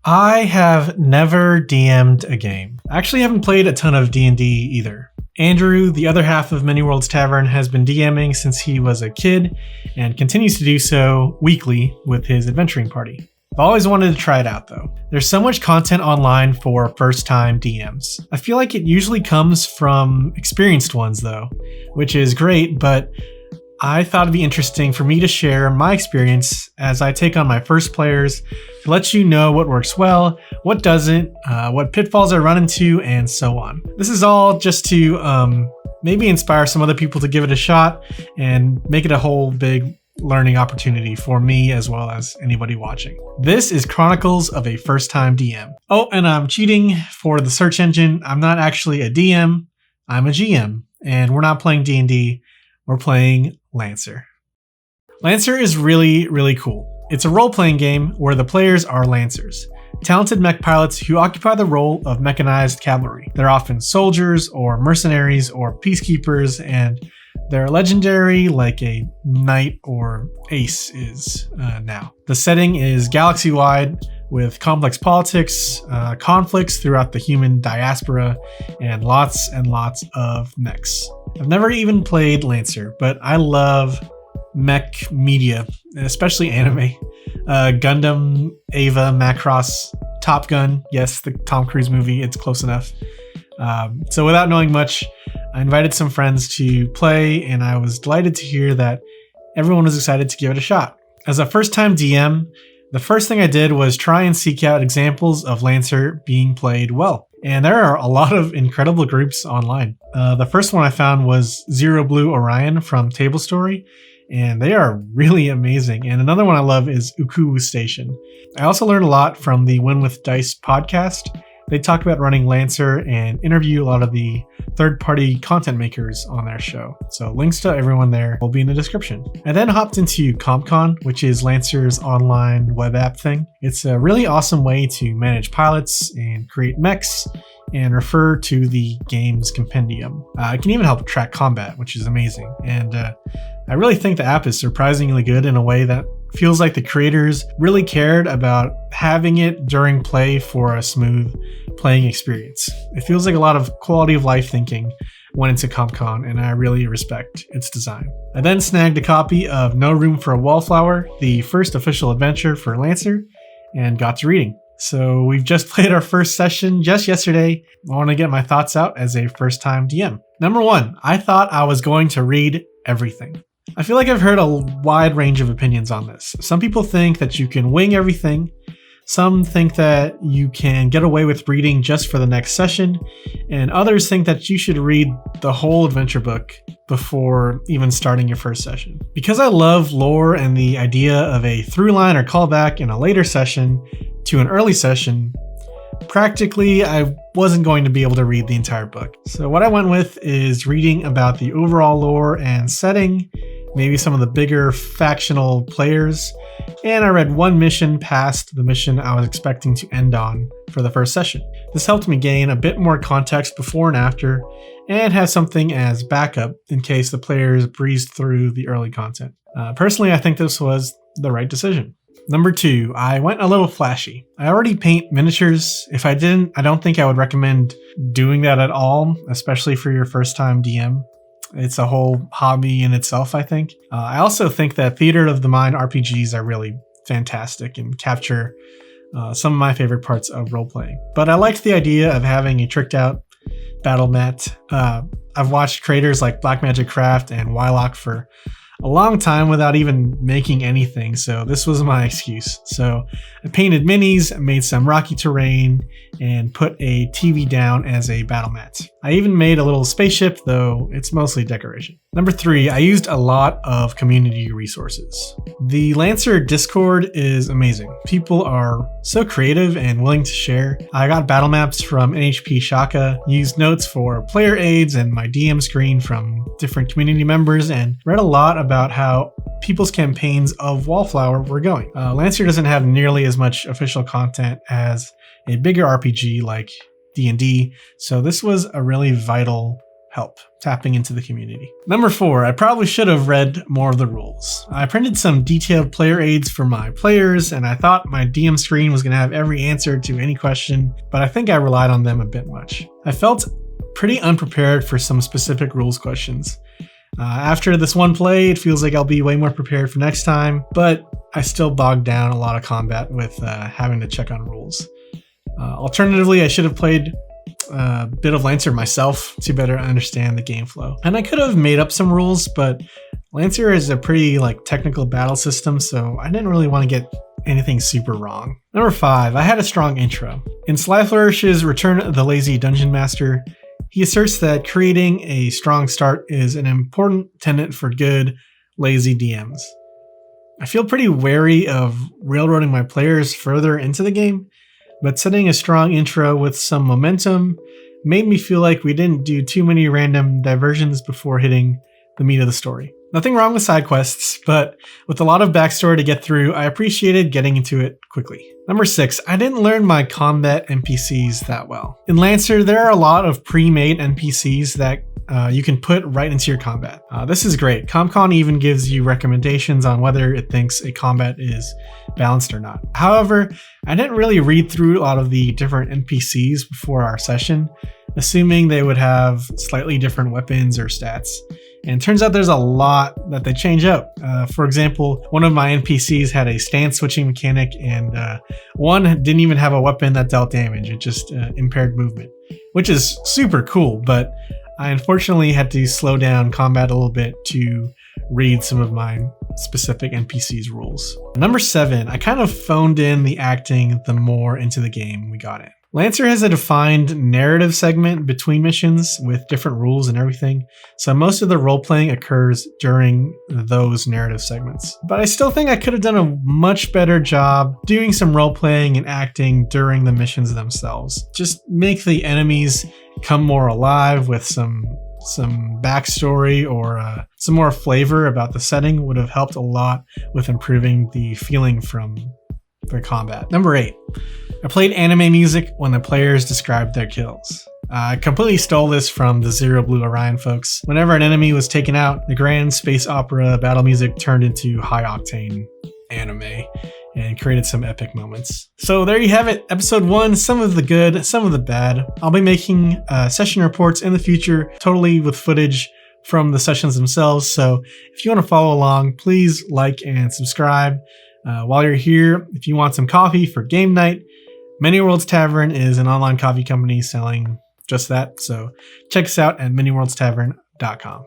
I have never DM'd a game. I actually haven't played a ton of D&D either. Andrew, the other half of Many Worlds Tavern, has been DMing since he was a kid and continues to do so weekly with his adventuring party. I've always wanted to try it out though. There's so much content online for first-time DMs. I feel like it usually comes from experienced ones though, which is great, but I thought it'd be interesting for me to share my experience as I take on my first players to let you know what works well, what doesn't, what pitfalls I run into, and so on. This is all just to maybe inspire some other people to give it a shot and make it a whole big learning opportunity for me as well as anybody watching. This is Chronicles of a First-Time DM. Oh, and I'm cheating for the search engine. I'm not actually a DM, I'm a GM, and we're not playing D&D, we're playing LANCER. LANCER is really, really cool. It's a role-playing game where the players are Lancers, talented mech pilots who occupy the role of mechanized cavalry. They're often soldiers or mercenaries or peacekeepers, and they're legendary like a knight or ace is now. The setting is galaxy-wide with complex politics, conflicts throughout the human diaspora, and lots of mechs. I've never even played LANCER, but I love mech media, especially anime. Gundam, Ava, Macross, Top Gun, yes, the Tom Cruise movie, it's close enough. So without knowing much, I invited some friends to play, and I was delighted to hear that everyone was excited to give it a shot. As a first-time DM, the first thing I did was try and seek out examples of LANCER being played well. And there are a lot of incredible groups online. The first one I found was Zero Blue Orion from Table Story, and they are really amazing. And another one I love is Uku Station. I also learned a lot from the Win with Dice podcast. They talk about running LANCER and interview a lot of the third-party content makers on their show. So links to everyone there will be in the description. I then hopped into CompCon, which is LANCER's online web app thing. It's a really awesome way to manage pilots and create mechs and refer to the game's compendium. It can even help track combat, which is amazing. And I really think the app is surprisingly good in a way that feels like the creators really cared about having it during play for a smooth playing experience. It feels like a lot of quality of life thinking went into CompCon, and I really respect its design. I then snagged a copy of No Room for a Wallflower, the first official adventure for LANCER, and got to reading. So we've just played our first session just yesterday. I want to get my thoughts out as a first-time DM. Number one, I thought I was going to read everything. I feel like I've heard a wide range of opinions on this. Some people think that you can wing everything. Some think that you can get away with reading just for the next session. And others think that you should read the whole adventure book before even starting your first session. Because I love lore and the idea of a through line or callback in a later session to an early session, practically I wasn't going to be able to read the entire book. So what I went with is reading about the overall lore and setting, maybe some of the bigger factional players, and I read one mission past the mission I was expecting to end on for the first session. This helped me gain a bit more context before and after, and have something as backup in case the players breezed through the early content. Personally, I think this was the right decision. Number two, I went a little flashy. I already paint miniatures. If I didn't, I don't think I would recommend doing that at all, especially for your first time DM. It's a whole hobby in itself, I think. I also think that Theater of the Mind RPGs are really fantastic and capture some of my favorite parts of role-playing. But I liked the idea of having a tricked out battle mat. I've watched creators like Blackmagic Craft and Wylock for a long time without even making anything, so this was my excuse. So I painted minis, made some rocky terrain, and put a TV down as a battle mat. I even made a little spaceship, though it's mostly decoration. Number three, I used a lot of community resources. The LANCER Discord is amazing. People are so creative and willing to share. I got battle maps from NHP Shaka, used notes for player aids and my DM screen from different community members, and read a lot about how people's campaigns of Wallflower were going. LANCER doesn't have nearly as much official content as a bigger RPG like D&D, so this was a really vital help tapping into the community. Number 4, I probably should have read more of the rules. I printed some detailed player aids for my players, and I thought my DM screen was going to have every answer to any question, but I think I relied on them a bit much. I felt pretty unprepared for some specific rules questions. After this one play, it feels like I'll be way more prepared for next time, but I still bogged down a lot of combat with having to check on rules. Alternatively, I should have played a bit of Lancer myself to better understand the game flow. And I could have made up some rules, but Lancer is a pretty technical battle system, so I didn't really want to get anything super wrong. Number 5, I had a strong intro. In Sly Flourish's Return of the Lazy Dungeon Master, he asserts that creating a strong start is an important tenet for good, lazy DMs. I feel pretty wary of railroading my players further into the game, but setting a strong intro with some momentum made me feel like we didn't do too many random diversions before hitting the meat of the story. Nothing wrong with side quests, but with a lot of backstory to get through, I appreciated getting into it quickly. Number 6, I didn't learn my combat NPCs that well. In Lancer, there are a lot of pre-made NPCs that you can put right into your combat. This is great. CompCon even gives you recommendations on whether it thinks a combat is balanced or not. However, I didn't really read through a lot of the different NPCs before our session, assuming they would have slightly different weapons or stats. And it turns out there's a lot that they change up. For example, one of my NPCs had a stance switching mechanic, and one didn't even have a weapon that dealt damage. It just impaired movement, which is super cool, but I unfortunately had to slow down combat a little bit to read some of my specific NPCs rules. Number 7, I kind of phoned in the acting the more into the game we got in. Lancer has a defined narrative segment between missions with different rules and everything, so most of the role-playing occurs during those narrative segments. But I still think I could have done a much better job doing some role-playing and acting during the missions themselves. Just make the enemies come more alive with some backstory or some more flavor about the setting would have helped a lot with improving the feeling from the combat. Number 8. I played anime music when the players described their kills. I completely stole this from the Zero Blue Orion folks. Whenever an enemy was taken out, the grand space opera battle music turned into high-octane anime and created some epic moments. So there you have it, episode 1, some of the good, some of the bad. I'll be making session reports in the future, totally with footage from the sessions themselves. So if you want to follow along, please like and subscribe. While you're here, if you want some coffee for game night, Many Worlds Tavern is an online coffee company selling just that. So check us out at manyworldstavern.com.